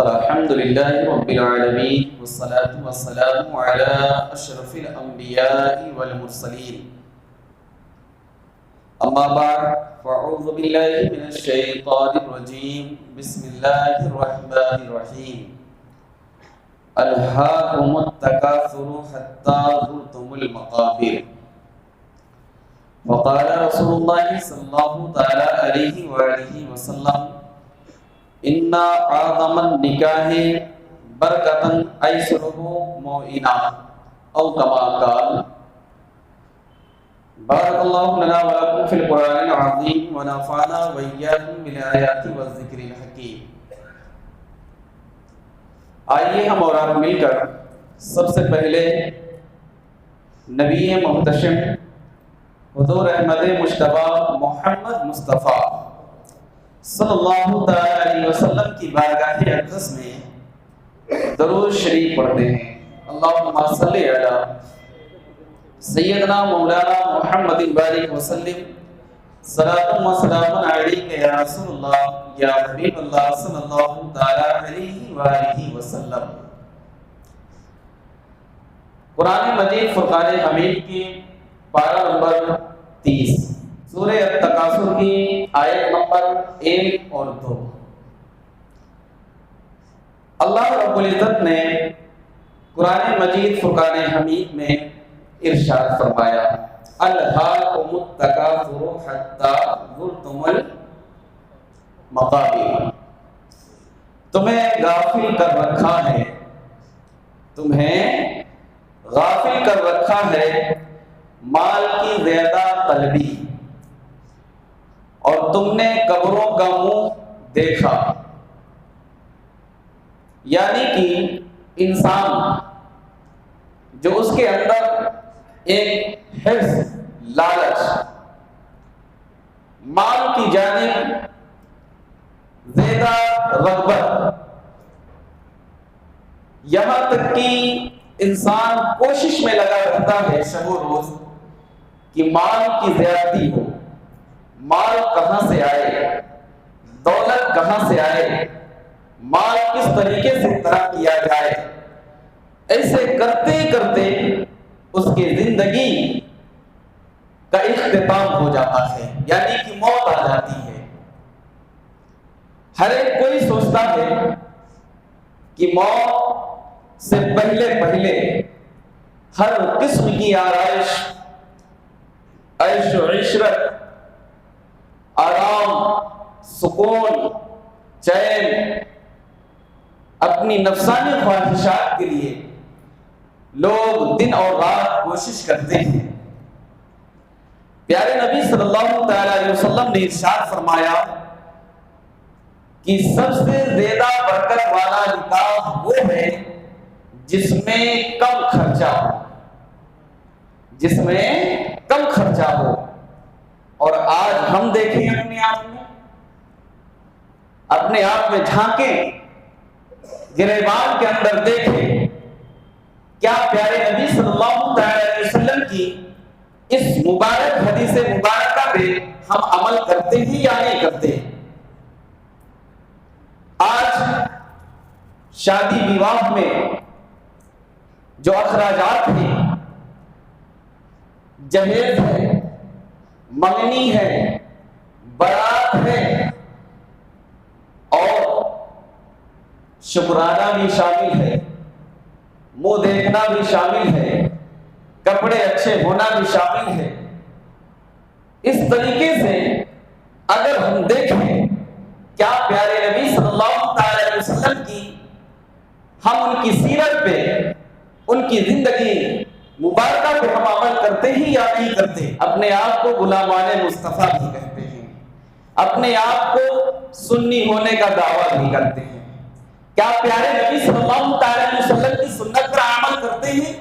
الحمد لله رب العالمين والصلاة والسلام على أشرف الأنبياء والمرسلين أما بعد فأعوذ بالله من الشيطان الرجيم بسم الله الرحمن الرحيم ألهاكم التكاثر حتى زرتم المقابر وقال رسول الله صلى الله تعالى عليه وآله وسلم ان اعظم النکاح برکتاً ایسرہ موئنا او کما قال بارک اللہ لنا ولکم فی القرآن العظیم ونفعنا وإیاکم بالآیات والذکر الحکیم۔ آئیے ہم اور آپ مل کر سب سے پہلے نبی محتشم حضور احمد مجتبی محمد مصطفیٰ صلی اللہ تعالی علیہ وسلم کی بارگاہ اقدس میں درود شریف پڑھتے ہیں۔ اللہم صلی علی سیدنا مولانا محمد بارک وسلم صلاۃ و سلام علیک یا رسول اللہ یا حبیب اللہ صلی اللہ تعالی علیہ وآلہ وسلم۔ قرآن مجید فرقان حمید کی پارہ نمبر 30 سورہ التکاثر کی آیت نمبر 1 اور 2۔ اللہ رب العزت نے قرآن مجید فرقان حمید میں ارشاد فرمایا الہاکم التکاثر حتی زرتم المقابر، تمہیں غافل کر رکھا ہے، تمہیں غافل کر رکھا ہے مال کی زیادہ طلبی، اور تم نے قبروں کا منہ دیکھا۔ یعنی کہ انسان جو اس کے اندر ایک حرص، لالچ، مال کی جانب زیادہ رغبت، یہاں تک کہ انسان کوشش میں لگا رہتا ہے شب و روز کہ مال کی زیادتی ہو، مال کہاں سے آئے، دولت کہاں سے آئے، مال کس طریقے سے طرح کیا جائے، ایسے کرتے کرتے اس کی زندگی کا اختتام ہو جاتا ہے، یعنی کہ موت آ جاتی ہے۔ ہر ایک کوئی سوچتا ہے کہ موت سے پہلے پہلے ہر قسم کی آرائش، عیش و عشرت، آرام، سکون، چین، اپنی نفسانی خواہشات کے لیے لوگ دن اور رات کوشش کرتے ہیں۔ پیارے نبی صلی اللہ تعالی علیہ وسلم نے ارشاد فرمایا کہ سب سے زیادہ برکت والا نکاح وہ ہے جس میں کم خرچہ ہو، جس میں کم خرچہ ہو۔ اور آج ہم دیکھیں اپنے آپ میں جھانکیں، گریبان کے اندر دیکھیں، کیا پیارے نبی صلی اللہ علیہ وسلم کی اس مبارک حدیث مبارکہ پہ ہم عمل کرتے ہیں یا نہیں کرتے؟ آج شادی بیواہ میں جو اخراجات ہیں، جہیز ہے، منگنی ہے، بارات ہے، اور شکرانہ بھی شامل ہے، منہ دیکھنا بھی شامل ہے، کپڑے اچھے ہونا بھی شامل ہے۔ اس طریقے سے اگر ہم دیکھیں کیا پیارے نبی صلی اللہ تعالی علیہ وسلم کی ہم ان کی سیرت پہ، ان کی زندگی مبارکہ پہ ہم عمل کرتے ہیں یا نہیں کرتے؟ اپنے آپ کو غلامان مصطفیٰ بھی کہتے ہیں، اپنے آپ کو سنی ہونے کا دعویٰ بھی کرتے ہیں۔ کیا پیارے نبی صلی اللہ تعالی علیہ وسلم کی سنت پر عمل کرتے ہیں؟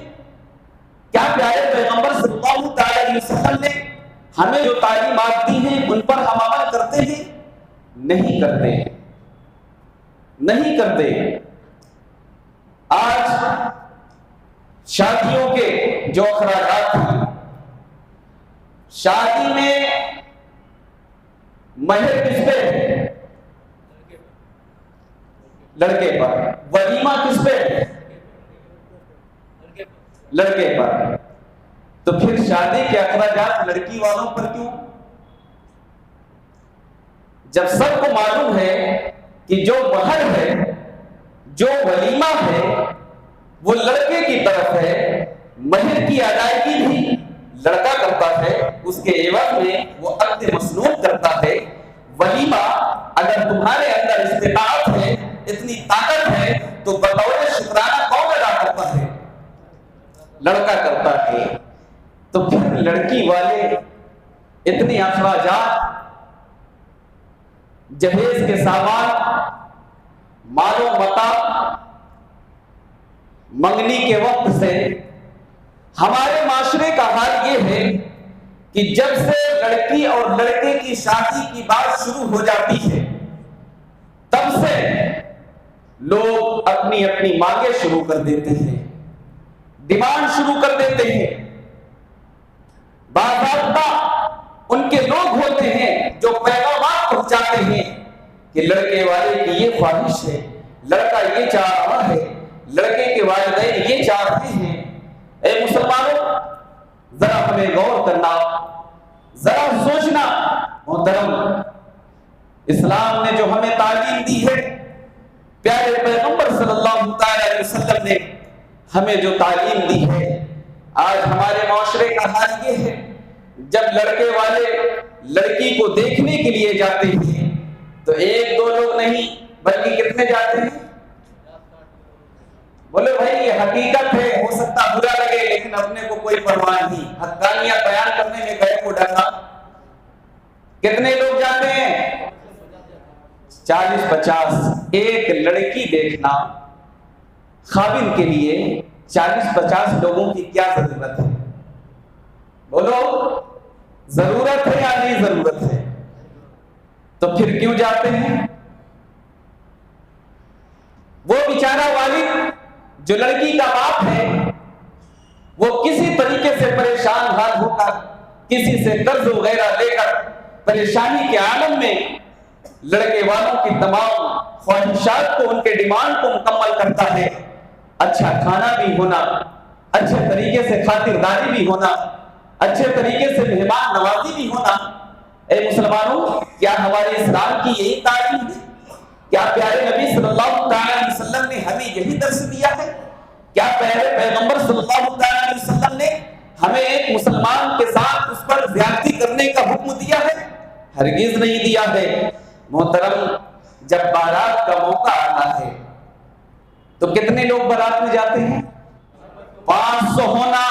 کیا پیارے پیغمبر صلی اللہ تعالی علیہ وسلم نے ہمیں جو تعلیمات دی ہیں ان پر ہم عمل کرتے ہیں؟ نہیں کرتے، نہیں کرتے۔ آج شادیوں کے جو اخراجات ہیں، شادی میں مہر کس پہ ہے؟ لڑکے پر، ولیمہ کس پہ؟ لڑکے پر۔ تو پھر شادی کے اخراجات لڑکی والوں پر کیوں؟ جب سب کو معلوم ہے کہ جو مہر ہے، جو ولیمہ ہے، وہ لڑکے کی طرف ہے، مہر کی ادائیگی بھی لڑکا کرتا ہے، اس کے عوض میں وہ عقد مسنون کرتا ہے، ولیمہ اگر تمہارے اندر استطاعت ہے، اتنی طاقت ہے، تو بطور شکرانہ کون ادا کرتا ہے؟ لڑکا کرتا ہے۔ تو پھر لڑکی والے اتنے اخراجات، جہیز کے سامان، مال و متاع، منگنی کے وقت سے ہمارے معاشرے کا حال یہ ہے کہ جب سے لڑکی اور لڑکے کی شادی کی بات شروع ہو جاتی ہے، تب سے لوگ اپنی اپنی مانگیں شروع کر دیتے ہیں، ڈیمانڈ شروع کر دیتے ہیں۔ باضابطہ ان کے لوگ ہوتے ہیں جو پیغامات پہنچاتے ہیں کہ لڑکے والے کی یہ خواہش ہے، لڑکا یہ چاہ رہا ہے، لڑکے کے والدین یہ چاہتے ہیں۔ اے مسلمانوں، ذرا ہمیں غور کرنا، ذرا سوچنا۔ محترم، اسلام نے جو ہمیں تعلیم دی ہے، پیارے پیغمبر صلی اللہ علیہ وسلم نے ہمیں جو تعلیم دی ہے، آج ہمارے معاشرے کا حال یہ ہے، جب لڑکے والے لڑکی کو دیکھنے کے لیے جاتے ہیں تو ایک دو لوگ نہیں بلکہ کتنے جاتے ہیں؟ بولے بھائی یہ حقیقت ہے، ہو سکتا برا لگے لیکن اپنے کو کوئی پرواہ نہیں، حقانیہ بیان کرنے میں گئے کو ڈرنا۔ کتنے لوگ جاتے ہیں؟ 40-50۔ ایک لڑکی دیکھنا خاوند کے لیے 40-50 لوگوں کی کیا ضرورت ہے؟ بولو، ضرورت ہے یا نہیں ضرورت ہے؟ تو پھر کیوں جاتے ہیں؟ وہ بیچارہ والد جو لڑکی کا باپ ہے، وہ کسی طریقے سے پریشان حال ہو کر، کسی سے قرض وغیرہ لے کر پریشانی کے عالم میں لڑکے والوں کی تمام خواہشات کو، ان کے ڈیمانڈ کو مکمل کرتا ہے۔ اچھا کھانا بھی ہونا، اچھے طریقے سے خاطرداری بھی ہونا، اچھے طریقے سے مہمان نوازی بھی ہونا۔ اے مسلمانوں، کیا ہمارے اسلام کی یہی تعلیم ہے؟ کیا پیارے نبی صلی اللہ علیہ وسلم نے ہمیں یہی درس دیا ہے؟ کیا پیارے پیغمبر صلی اللہ علیہ وسلم نے ہمیں ایک مسلمان کے ساتھ اس پر زیادتی کرنے کا حکم دیا ہے؟ ہرگز نہیں دیا ہے۔ محترم، جب بارات کا موقع آتا ہے تو کتنے لوگ بارات میں جاتے ہیں؟ 500 ہونا،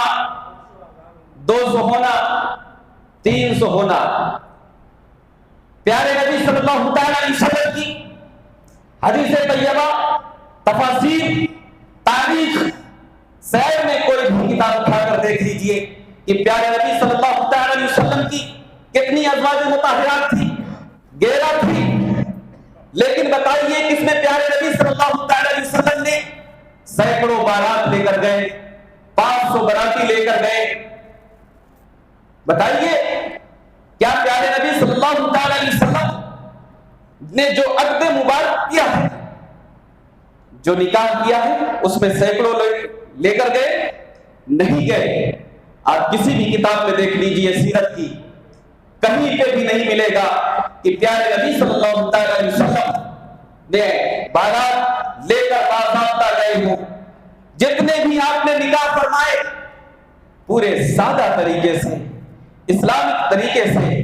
200 ہونا، 300 ہونا۔ پیارے نبی صلی اللہ علیہ وسلم کی حدیث طیبہ، تفاسیر، تاریخ، سیر میں کوئی بھی کتاب اٹھا کر دیکھ لیجئے کہ پیارے نبی صلی اللہ علیہ وسلم کی کتنی ازواج مطہرات تھی؟ 11 تھی۔ لیکن بتائیے کس میں پیارے نبی صلی اللہ علیہ وسلم نے سینکڑوں بارات لے کر گئے، 500 باراتی لے کر گئے؟ بتائیے کیا پیارے نبی صلی اللہ علیہ وسلم نے جو عقد مبارک کیا ہے، جو نکاح کیا ہے، اس میں سینکڑوں لے کر گئے؟ نہیں گئے۔ آپ کسی بھی کتاب میں دیکھ لیجئے سیرت کی، کہیں پہ بھی نہیں ملے گا کہ پیارے نبی صلی اللہ علیہ وسلم نے بارات لے کر باضابطہ گئے ہوں۔ جتنے بھی آپ نے نکاح فرمائے، پورے سادہ طریقے سے، اسلامک طریقے سے،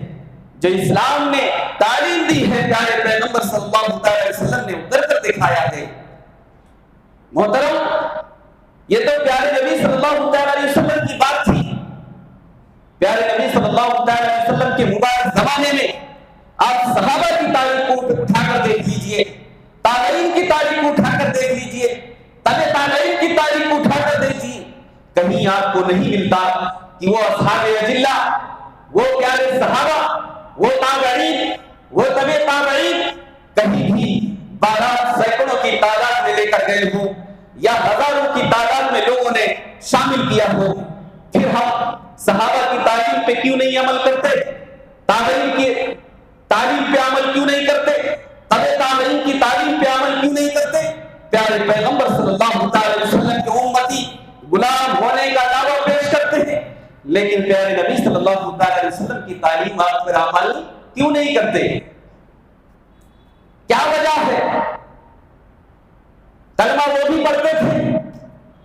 جو اسلام نے تعلیم دی ہے، پیارے پیغمبر صلی اللہ علیہ وسلم نے اتر کر دکھایا ہے۔ محترم، یہ تو پیارے نبی صلی اللہ علیہ وسلم کی بات تھی۔ پیارے نبی صلی اللہ علیہ وسلم کے مبارک زمانے میں آپ صحابہ کی تاریخ کو اٹھا کر دیکھ لیجئے، تابعین کی تاریخ کو اٹھا کر دیکھ لیجئے، تابع تابعین کی تاریخ کو اٹھا کر دیکھیے، کہیں آپ کو نہیں ملتا کہ وہ اصحاب اجلہ، وہ پیارے صحابہ، وہ تابعین، وہ تابع تابعین کہیں بھی بارات سینکڑوں کی تعداد میں لے کر گئے ہوں یا ہزاروں کی تعداد میں لوگوں نے شامل کیا ہو۔ پھر ہم صحابہ کی تعلیم پہ کیوں نہیں عمل کرتے؟ تابعین کی تعلیم پہ عمل کیوں نہیں کرتے؟ تابعین کی تعلیم پہ عمل کیوں نہیں کرتے؟ پیارے پیغمبر صلی اللہ علیہ وسلم کے امتی غلام ہونے کا دعویٰ پیش کرتے ہیں، لیکن پیارے نبی صلی اللہ علیہ وسلم کی تعلیمات پر عمل کیوں نہیں کرتے؟ کیا وجہ ہے؟ کلمہ وہ بھی پڑھتے تھے،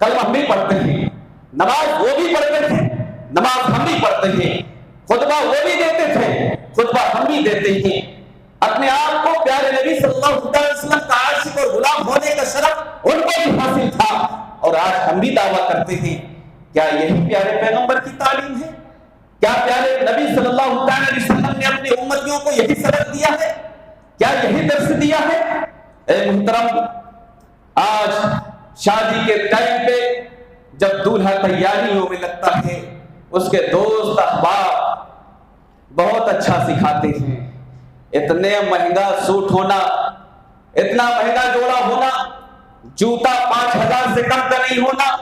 کلمہ ہم بھی پڑھتے ہیں، نماز وہ بھی پڑھتے تھے، نماز ہم بھی پڑھتے ہیں، خطبہ وہ بھی دیتے تھے، خطبہ ہم بھی دیتے ہیں، اپنے آپ کو پیارے نبی صلی اللہ علیہ وسلم کا عاشق اور غلام ہونے کا شرف ان کو بھی حاصل تھا، اور آج ہم بھی دعویٰ کرتے ہیں۔ کیا یہی پیارے پیغمبر کی تعلیم ہے؟ کیا پیارے نبی صلی اللہ علیہ وسلم نے اپنے امتیوں کو یہی سبق دیا ہے؟ کیا یہی درس دیا ہے؟ اے محترم، آج شادی کے ٹائم پہ جب دولہا تیاریوں میں لگتا ہے، اس کے دوست احباب بہت اچھا سکھاتے ہیں، اتنے مہنگا سوٹ ہونا، اتنا مہنگا جوڑا ہونا، جوتا 5000 سے کم کا نہیں ہونا،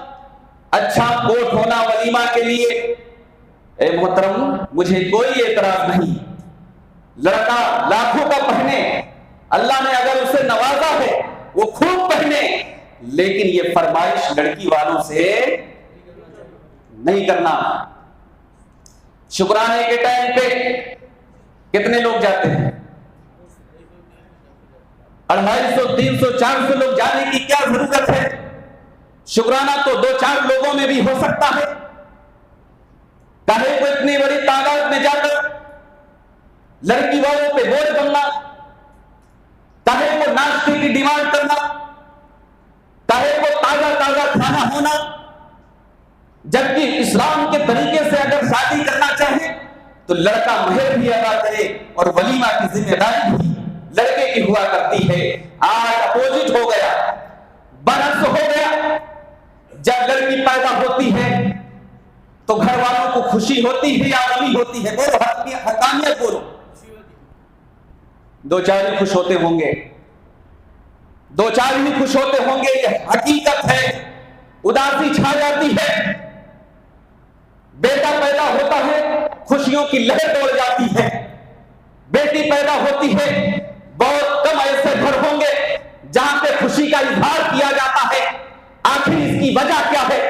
اچھا کوٹ ہونا ولیمہ کے لیے۔ اے محترم، مجھے کوئی اعتراض نہیں، لڑکا لاکھوں کا پہنے، اللہ نے اگر اسے نوازا ہے وہ خوب پہنے، لیکن یہ فرمائش لڑکی والوں سے نہیں کرنا۔ شکرانے کے ٹائم پہ کتنے لوگ جاتے ہیں؟ 250 300 400 لوگ جانے کی کیا ضرورت ہے؟ شکرانہ تو 2-4 لوگوں میں بھی ہو سکتا ہے، کاہے کو اتنی بڑی تعداد میں جا کر لڑکی والوں پہ بوجھ بننا، کاہے کو ناشتے کی ڈیمانڈ کرنا، کاہے کو تازہ تازہ کھانا ہونا، جبکہ اسلام کے طریقے سے اگر شادی کرنا چاہے تو لڑکا مہر بھی ادا کرے اور ولیمہ کی ذمہ داری بھی لڑکے کی ہوا کرتی ہے۔ آج اپوزٹ ہو گیا، برعکس ہو گیا۔ جب لڑکی پیدا ہوتی ہے تو گھر والوں کو خوشی ہوتی ہے یا غمی ہوتی ہے؟ بولو، حقانیت بولو۔ 2-4 ہی خوش ہوتے ہوں گے، 2-4 ہی خوش ہوتے ہوں گے، یہ حقیقت ہے۔ اداسی چھا جاتی ہے، بیٹا پیدا ہوتا ہے خوشیوں کی لہر دوڑ جاتی ہے، بیٹی پیدا ہوتی ہے بہت کم ایسے گھر ہوں گے جہاں پہ خوشی کا اظہار کیا جاتا ہے۔ آخر اس کی وجہ کیا ہے؟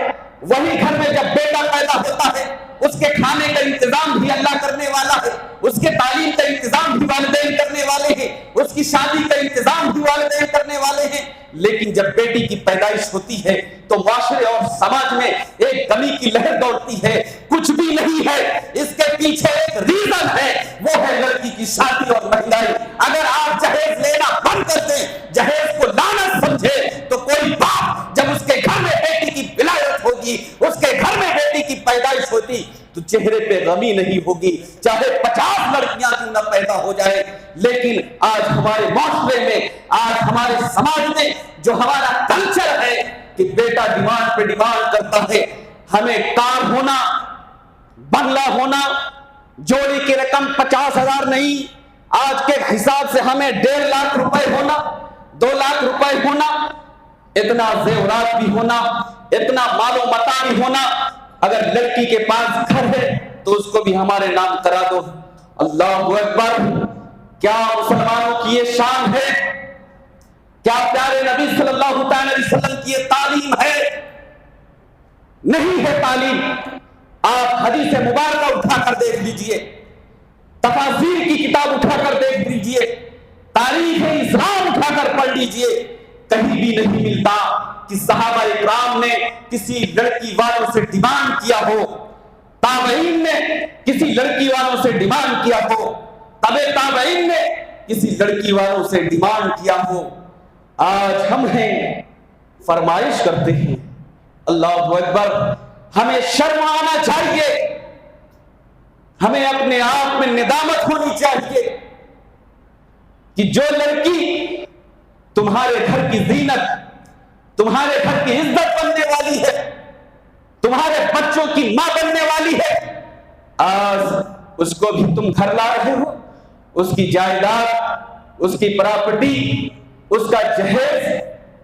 وہی گھر میں جب بیٹا پیدا ہوتا ہے اس کے کھانے کا انتظام بھی اللہ کرنے والا ہے، اس کے تعلیم کا انتظام بھی والدین کرنے والے ہیں، اس کی شادی کا انتظام بھی والدین کرنے والے ہیں، لیکن جب بیٹی کی پیدائش ہوتی ہے تو معاشرے اور سماج میں ایک کمی کی لہر دوڑتی ہے۔ کچھ بھی نہیں ہے، اس کے پیچھے ایک ریزن ہے، وہ ہے لڑکی کی شادی اور مہنگائی۔ اگر آپ جہیز لینا بند کر دیں، جہیز کو لعنت سمجھے، تو کوئی باپ جب اس کے گھر میں بیٹی کی ولادت ہوگی، اس کے گھر میں بیٹی کی پیدائش ہوتی تو چہرے پہ غمی نہیں ہوگی، چاہے 50 لڑکیاں کیوں نہ پیدا ہو جائے۔ لیکن آج ہمارے معاشرے میں، آج ہمارے سماج میں جو ہمارا کلچر ہے کہ بیٹا ڈیمانڈ پہ ڈیمانڈ کرتا ہے، ہمیں کار ہونا، بنگلہ ہونا، جوڑی کی رقم 50,000 نہیں، آج کے حساب سے ہمیں 1.5 لاکھ روپے ہونا، 2 لاکھ روپے ہونا، اتنا زیورات بھی ہونا، اتنا مال و متاع بھی ہونا۔ اگر لڑکی کے پاس گھر ہے تو اس کو بھی ہمارے نام کرا دو۔ اللہ اکبر! کیا مسلمانوں کی یہ شان ہے؟ کیا پیارے نبی صلی اللہ علیہ وسلم کی یہ تعلیم ہے؟ نہیں ہے تعلیم۔ آپ حدیث مبارکہ اٹھا کر دیکھ لیجئے، تفاسیر کی کتاب اٹھا کر دیکھ لیجئے، تاریخ اسلام اٹھا کر پڑھ لیجئے، کہیں بھی نہیں ملتا کہ صحابہ اکرام نے کسی لڑکی والوں سے ڈیمانڈ کیا ہو، تابعین نے کسی لڑکی والوں سے ڈیمانڈ کیا ہو، تابعین نے کسی لڑکی والوں سے ڈیمانڈ کیا ہو۔ آج ہم ہیں فرمائش کرتے ہیں۔ اللہ اکبر! ہمیں شرم آنا چاہیے، ہمیں اپنے آپ میں ندامت ہونی چاہیے کہ جو لڑکی تمہارے گھر کی زینت، تمہارے گھر کی عزت بننے والی ہے، تمہارے بچوں کی ماں بننے والی ہے، آج اس کو بھی تم گھر لا رہے ہو، اس کی جائیداد، اس کی پراپرٹی، اس کا جہیز،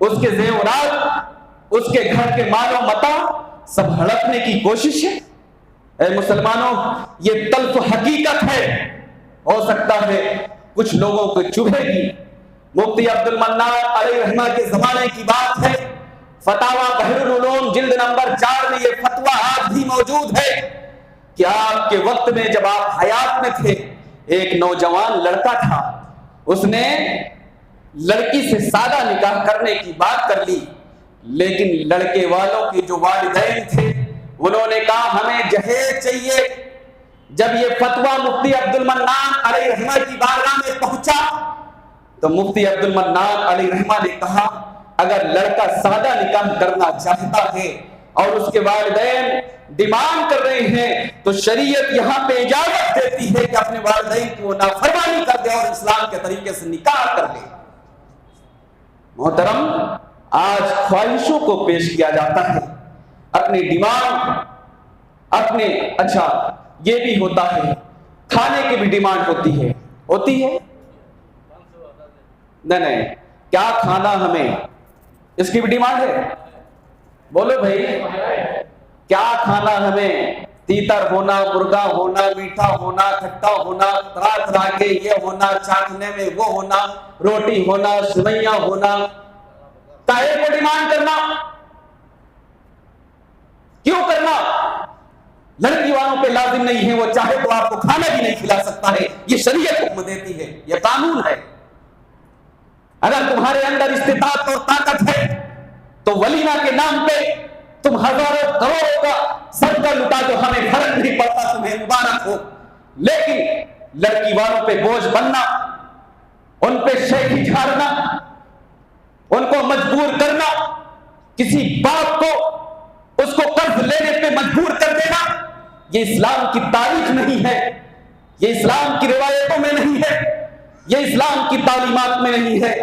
اس کے زیورات، اس کے گھر کے مال و متاع سب ہڑپنے کی کوشش ہے۔ اے مسلمانوں، یہ تلخ حقیقت ہے، ہو سکتا ہے کچھ لوگوں کو چبھے گی، مفتی عبد المنان علیہ رحمہ کے زمانے کی بات ہے، فتاوی بحر العلوم جلد نمبر 4 میں یہ فتویٰ آج بھی موجود ہے کہ آپ کے وقت میں جب آپ حیات میں تھے، ایک نوجوان لڑکا تھا، اس نے لڑکی سے سادہ نکاح کرنے کی بات کر لی، لیکن لڑکے والوں کے جو والدین تھے انہوں نے کہا ہمیں جہیز چاہیے۔ جب یہ فتویٰ مفتی عبد المنان علیہ رحمہ کی بارگاہ میں پہنچا تو مفتی عبد المنان علیہ رحمہ نے کہا اگر لڑکا سادہ نکاح کرنا چاہتا ہے اور اس کے والدین ڈیمانڈ کر رہے ہیں تو شریعت یہاں پہ اجازت دیتی ہے کہ اپنے والدین کی وہ نافرمانی کر دے اور اسلام کے طریقے سے نکاح کر لے۔ محترم، آج خواہشوں کو پیش کیا جاتا ہے، اپنی ڈیمانڈ، اپنے اچھا یہ بھی ہوتا ہے، کھانے کی بھی ڈیمانڈ ہوتی ہے نہیں کیا کھانا ہمیں، اس کی بھی ڈیمانڈ ہے، بولو بھائی کیا کھانا ہمیں، تیتر ہونا، مرغا ہونا، میٹھا ہونا، کھٹا ہونا، طرح طرح کے یہ ہونا، چاکھنے میں وہ ہونا، روٹی ہونا، سوئیاں ہونا، کاہے کو ڈیمانڈ کرنا، کیوں کرنا؟ لڑکی والوں پہ لازم نہیں ہے، وہ چاہے تو آپ کو کھانا بھی نہیں کھلا سکتا ہے، یہ شریعت حکم دیتی ہے، یہ قانون ہے۔ اگر تمہارے اندر استطاعت اور طاقت ہے تو ولیمہ کے نام پہ تم ہزاروں کروڑوں کا صدقہ لٹا دو، ہمیں فرق نہیں پڑتا، تمہیں مبارک ہو، لیکن لڑکی والوں پہ بوجھ بننا، ان پہ شیخی جھاڑنا، ان کو مجبور کرنا، کسی باپ کو اس کو قرض لینے پہ مجبور کر دینا، یہ اسلام کی تاریخ نہیں ہے، یہ اسلام کی روایتوں میں نہیں ہے، یہ اسلام کی تعلیمات میں نہیں ہے۔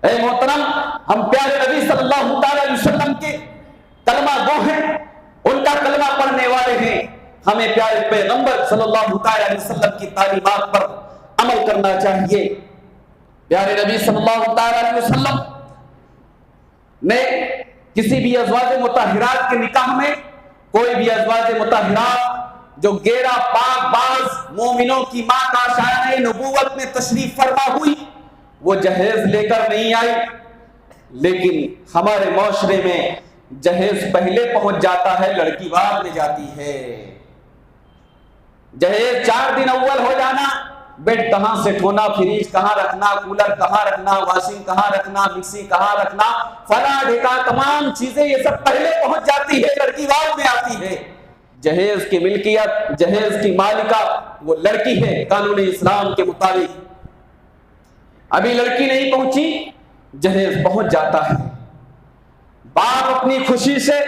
اے محترم، ہم پیارے نبی صلی اللہ تعالی علیہ وسلم کے کلمہ گو ہیں، ان کا کلمہ پڑھنے والے ہیں، ہمیں پیارے پیغمبر صلی اللہ تعالی علیہ وسلم کی تعلیمات پر عمل کرنا چاہیے۔ پیارے نبی صلی اللہ تعالی علیہ وسلم نے کسی بھی ازواج مطہرات کے نکاح میں، کوئی بھی ازواج مطہرات جو غیرہ پاک باز مومنوں کی ماں کا شایعہ نبوت میں تشریف فرما ہوئی، وہ جہیز لے کر نہیں آئی، لیکن ہمارے معاشرے میں جہیز پہلے پہنچ جاتا ہے، لڑکی بعد میں جاتی ہے۔ جہیز 4 دن اول ہو جانا، بیڈ کہاں سیٹ ہونا، فریج کہاں رکھنا، کولر کہاں رکھنا، واشنگ کہاں رکھنا، مکسی کہاں رکھنا، فلاں ڈھیکا، تمام چیزیں یہ سب پہلے پہنچ جاتی ہے، لڑکی بعد میں آتی ہے۔ جہیز کی ملکیت، جہیز کی مالکہ وہ لڑکی ہے قانون اسلام کے مطابق۔ ابھی لڑکی نہیں پہنچی، جہیز پہنچ جاتا ہے۔ باپ اپنی خوشی سے،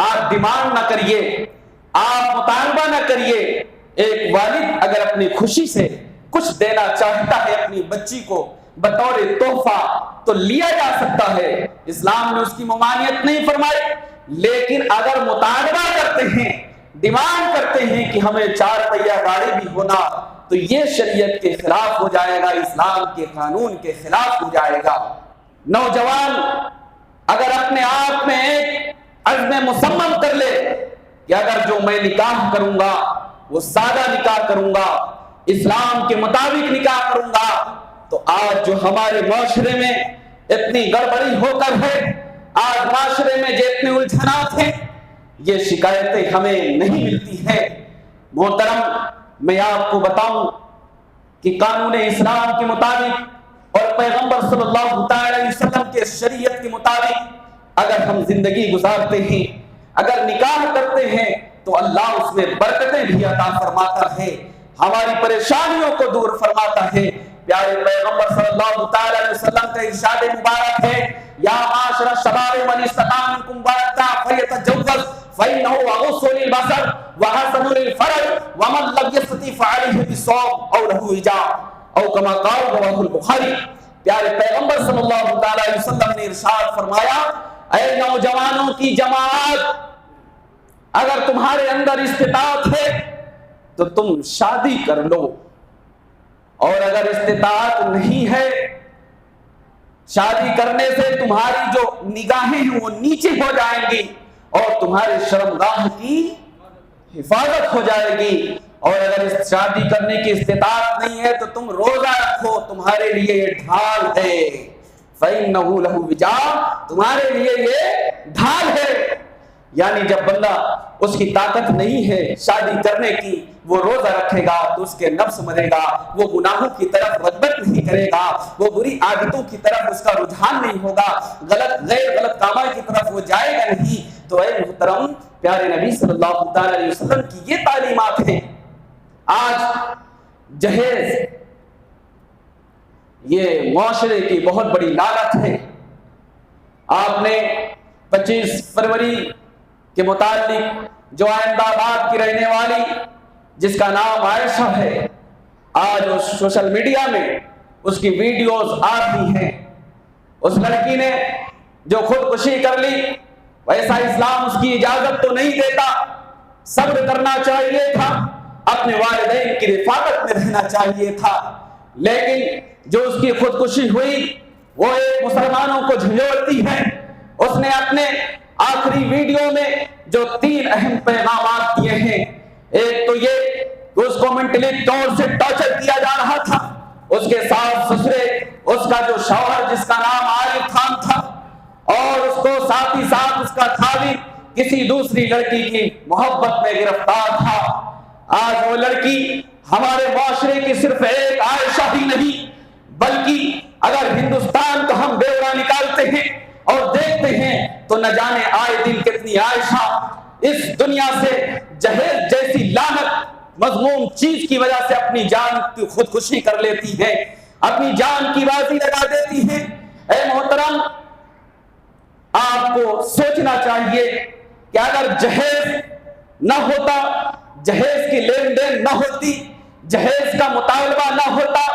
آپ ڈیمانڈ نہ کریے، آپ مطالبہ نہ کریے، ایک والد اگر اپنی خوشی سے کچھ دینا چاہتا ہے اپنی بچی کو بطور تحفہ تو لیا جا سکتا ہے، اسلام نے اس کی ممانعت نہیں فرمائی، لیکن اگر مطالبہ کرتے ہیں، ڈیمانڈ کرتے ہیں کہ ہمیں 4 پہیہ گاڑی بھی ہونا، تو یہ شریعت کے خلاف ہو جائے گا، اسلام کے قانون کے خلاف ہو جائے گا۔ نوجوان اگر اپنے آپ میں ایک عزم مصمم کر لے کہ اگر جو میں نکاح کروں گا وہ سادہ نکاح کروں گا، اسلام کے مطابق نکاح کروں گا، تو آج جو ہمارے معاشرے میں اتنی گڑبڑی ہو کر ہے، آج معاشرے میں جو اتنے الجھنات ہیں، یہ شکایتیں ہمیں نہیں ملتی ہیں۔ محترم، میں آپ کو بتاؤں کہ قانون اسلام کے مطابق اور پیغمبر صلی اللہ تعالی علیہ وسلم کے شریعت کے مطابق اگر ہم زندگی گزارتے ہیں، اگر نکاح کرتے ہیں تو اللہ اس میں برکتیں بھی عطا فرماتا ہے، ہماری پریشانیوں کو دور فرماتا ہے۔ پیارے پیغمبر صلی اللہ تعالی علیہ وسلم کا ارشاد مبارک ہے، یا معاشر الشباب من استطاع منکم الباءۃ فلیتزوج فإنه أغض للبصر وأحسن للفرج ومن لم يستطع فعليه بالصوم أو له وجاء أو كما قال رواه البخاری۔ پیارے پیغمبر صلی اللہ تعالی علیہ وسلم نے ارشاد فرمایا، اے نوجوانوں کی جماعت، اگر تمہارے اندر استطاعت ہے تو تم شادی کر لو، اور اگر استطاعت نہیں ہے، شادی کرنے سے تمہاری جو نگاہیں ہیں وہ نیچے ہو جائیں گی اور تمہارے شرمگاہ کی حفاظت ہو جائے گی، اور اگر اس شادی کرنے کی استطاعت نہیں ہے تو تم روزہ رکھو، تمہارے لیے یہ ڈھال ہے، فَإِنَّهُ لَهُ وِجَاءٌ، تمہارے لیے یہ ڈھال ہے۔ یعنی جب بندہ اس کی طاقت نہیں ہے شادی کرنے کی، وہ روزہ رکھے گا تو اس کے نفس مرے گا، وہ گناہوں کی طرف رغبت نہیں کرے گا، وہ بری عادتوں کی طرف اس کا رجحان نہیں ہوگا، غلط کاموں کی طرف وہ جائے گا نہیں۔ تو اے محترم پیارے نبی صلی اللہ تعالی علیہ وسلم کی یہ تعلیمات ہیں۔ آج جہیز یہ معاشرے کی بہت بڑی لعنت ہے۔ آپ نے 25 فروری کے متعلق جو احمد آباد کی رہنے والی جس کا نام عائشہ ہے، آج اس سوشل میڈیا میں اس کی ویڈیوز آ رہی ہیں۔ اس لڑکی نے جو خودکشی کر لی، ویسا اسلام اس کی اجازت تو نہیں دیتا، صبر کرنا چاہیے تھا، اپنے والدین کی رفاقت میں رہنا چاہیے تھا، لیکن جو اس کی خودکشی ہوئی وہ ایک مسلمانوں کو جھنجھوڑتی ہے۔ اس نے اپنے آخری ویڈیو میں جو 3 اہم پیغامات دیے ہیں، ایک تو یہ کہ اس کو مینٹلی طور سے ٹارچر کیا جا رہا تھا، اس کے ساتھ سسرے اس کا جو شوہر جس کا نام عارف خان تھا، اور اس کو ساتھ ہی ساتھ اس کا خاوند کسی دوسری لڑکی کی محبت میں گرفتار تھا۔ آج وہ لڑکی ہمارے معاشرے کی صرف ایک عائشہ ہی نہیں، بلکہ اگر ہندوستان کو ہم بیورا نکالتے ہیں اور دیکھتے ہیں تو نہ جانے آئے دن کتنی عائشہ اس دنیا سے جہیز جیسی لعنت مذموم چیز کی وجہ سے اپنی جان کی خودکشی کر لیتی ہے، اپنی جان کی بازی لگا دیتی ہے۔ اے محترم، آپ کو سوچنا چاہیے کہ اگر جہیز نہ ہوتا، جہیز کی لین دین نہ ہوتی، جہیز کا مطالبہ نہ ہوتا،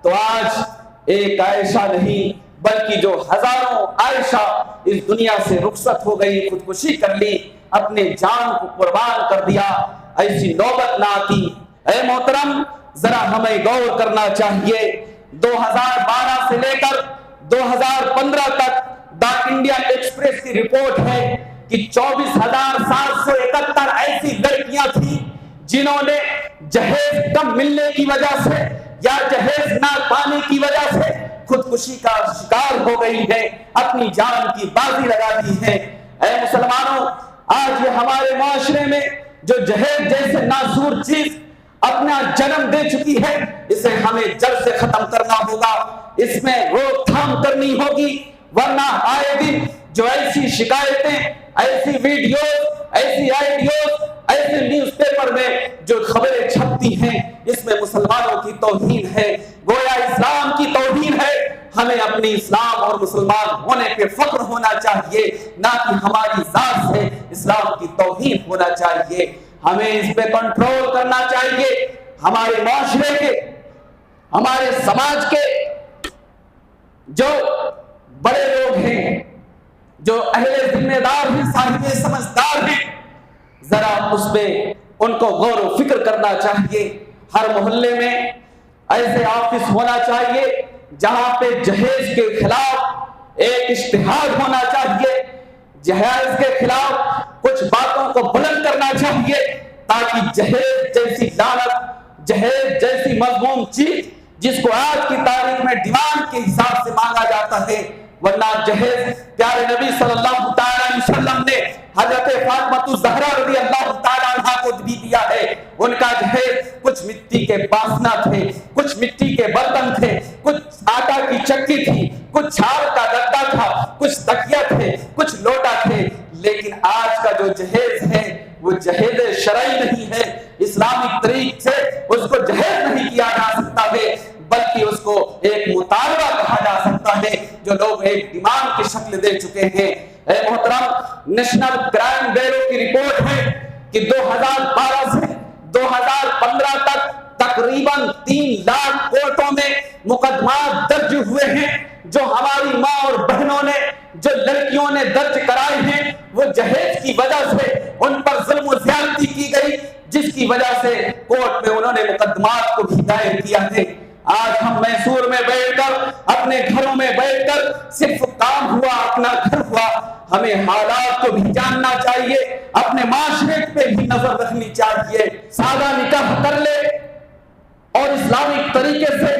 تو آج ایک عائشہ نہیں بلکہ جو ہزاروں عائشہ اس دنیا سے رخصت ہو گئی، خودکشی کر لی، اپنے جان کو قربان کر دیا، ایسی نوبت نہ آتی۔ اے محترم، ذرا ہمیں غور کرنا چاہیے۔ 2012 سے لے کر 2015 تک دا انڈیا ایکسپریس کی رپورٹ ہے کہ 24,771 ایسی لڑکیاں تھیں جنہوں نے جہیز کم ملنے کی وجہ سے یا جہیز نہ پانے کی وجہ سے خودکشی کا شکار ہو گئی ہے، اپنی جان کی بازی لگا دی ہے۔ اے مسلمانوں، آج یہ ہمارے معاشرے میں جو جہیز جیسے ناسور چیز اپنا جنم دے چکی ہے، اسے ہمیں جڑ سے ختم کرنا ہوگا، اس میں روک تھام کرنی ہوگی، ورنہ آئے دن جو ایسی شکایتیں، ایسی ویڈیوز، ایسی آئیڈیوز، ایسے نیوز پیپر میں جو خبریں چھپتی ہیں، اس میں مسلمانوں کی توہین ہے، گویا اسلام کی توہین ہے۔ ہمیں اپنی اسلام اور مسلمان ہونے پہ فخر ہونا چاہیے، نہ کہ ہماری ذات سے اسلام کی توہین ہونا چاہیے۔ ہمیں اس پہ کنٹرول کرنا چاہیے۔ ہمارے معاشرے کے، ہمارے سماج کے جو بڑے لوگ ہیں، جو اہل ذمہ دار ہیں، صاحب سمجھدار ہیں، ذرا اس پہ ان کو غور و فکر کرنا چاہیے۔ ہر محلے میں ایسے آفس ہونا چاہیے جہاں پہ جہیز کے خلاف ایک اشتہار ہونا چاہیے، جہیز کے خلاف کچھ باتوں کو بلند کرنا چاہیے، تاکہ جہیز جیسی لعنت، جہیز جیسی مذموم چیز جس کو آج کی تاریخ میں ڈیمانڈ کے حساب سے مانگا جاتا ہے، ورنہ جہیز پیارے نبی صلی اللہ تعالی علیہ وسلم نے حضرت فاطمہ الزہرا رضی اللہ تعالی عنہا کو بھی دیا ہے۔ ان کا جہیز کچھ مٹی کے باسنا تھے، کچھ مٹی کے برتن تھے، کچھ آٹا کی چکی تھی، کچھ چھال کا گدا تھا، کچھ تکیا تھے، کچھ لوٹا تھے۔ لیکن آج کا جو جہیز ہے وہ جہیز شرعی نہیں ہے، اسلامی طریق سے اس کو جہیز نہیں کیا جا سکتا ہے، بلکہ اس کو ایک مطالبہ کہا جا سکتا ہے جو لوگ ایک ڈیمانڈ کی شکل دے چکے ہیں۔ اے محترم، نیشنل کرائم بیورو کی رپورٹ ہے کہ 2012 سے 2015 تک تقریباً 3 لاکھ کورٹوں میں مقدمات درج ہوئے ہیں، جو ہماری ماں اور بہنوں نے، جو لڑکیوں نے درج کرائے ہیں، وہ جہیز کی وجہ سے ان پر ظلم و زیادتی کی گئی، جس کی وجہ سے کورٹ میں انہوں نے مقدمات کو بھی دائر کیا ہے۔ آج ہم میسور میں بیٹھ کر، اپنے گھروں میں بیٹھ کر صرف کام ہوا، اپنا گھر ہوا، ہمیں حالات کو بھی جاننا چاہیے، اپنے معاشرے پہ بھی نظر رکھنی چاہیے۔ سادہ نکاح کر لے اور اسلامک طریقے سے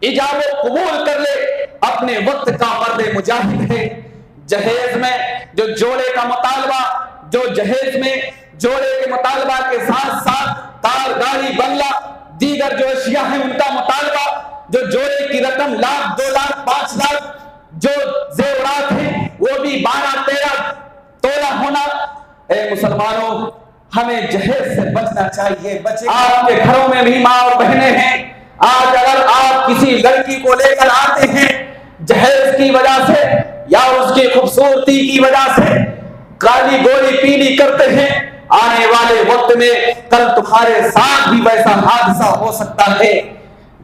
ایجاب و قبول کر لے، اپنے وقت کا مرد مجاہد ہے۔ جہیز میں جو جوڑے کا مطالبہ، جو جہیز میں جوڑے کے مطالبہ کے ساتھ ساتھ کار، گاڑی، بنگلہ، دیگر جو اشیاء ہیں ان کا مطالبہ، جو جوڑے کی رقم لاکھ، 2 لاکھ، 5 لاکھ، جو زیورات ہیں وہ بھی 12-13 تولہ ہونا۔ اے مسلمانوں، ہمیں جہیز سے بچنا چاہیے۔ آپ کے گھروں میں بھی ماں اور بہنیں ہیں، آج اگر آپ کسی لڑکی کو لے کر آتے ہیں جہیز کی وجہ سے یا اس کی خوبصورتی کی وجہ سے کالی گوری پیلی کرتے ہیں، آنے والے وقت میں کل تمہارے ساتھ بھی ویسا حادثہ ہو سکتا ہے۔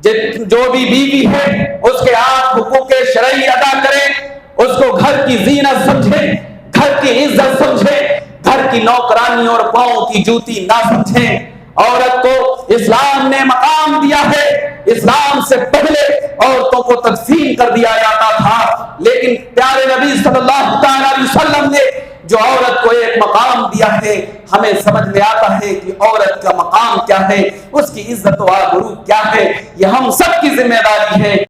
جو بھی بیوی ہے اس کے آپ حقوق شرعی ادا کریں، اس کو گھر کی زینت سمجھیں، گھر کی عزت سمجھیں، گھر کی نوکرانی اور پاؤں کی جوتی نہ سمجھیں۔ عورت کو اسلام نے مقام دیا ہے، اسلام سے پہلے عورتوں کو تقسیم کر دیا جاتا تھا، لیکن پیارے نبی صلی اللہ علیہ وسلم نے جو عورت کو ایک مقام دیا ہے، ہمیں سمجھ میں آتا ہے کہ عورت کا مقام کیا ہے، اس کی عزت و آبرو کیا ہے۔ یہ ہم سب کی ذمہ داری ہے۔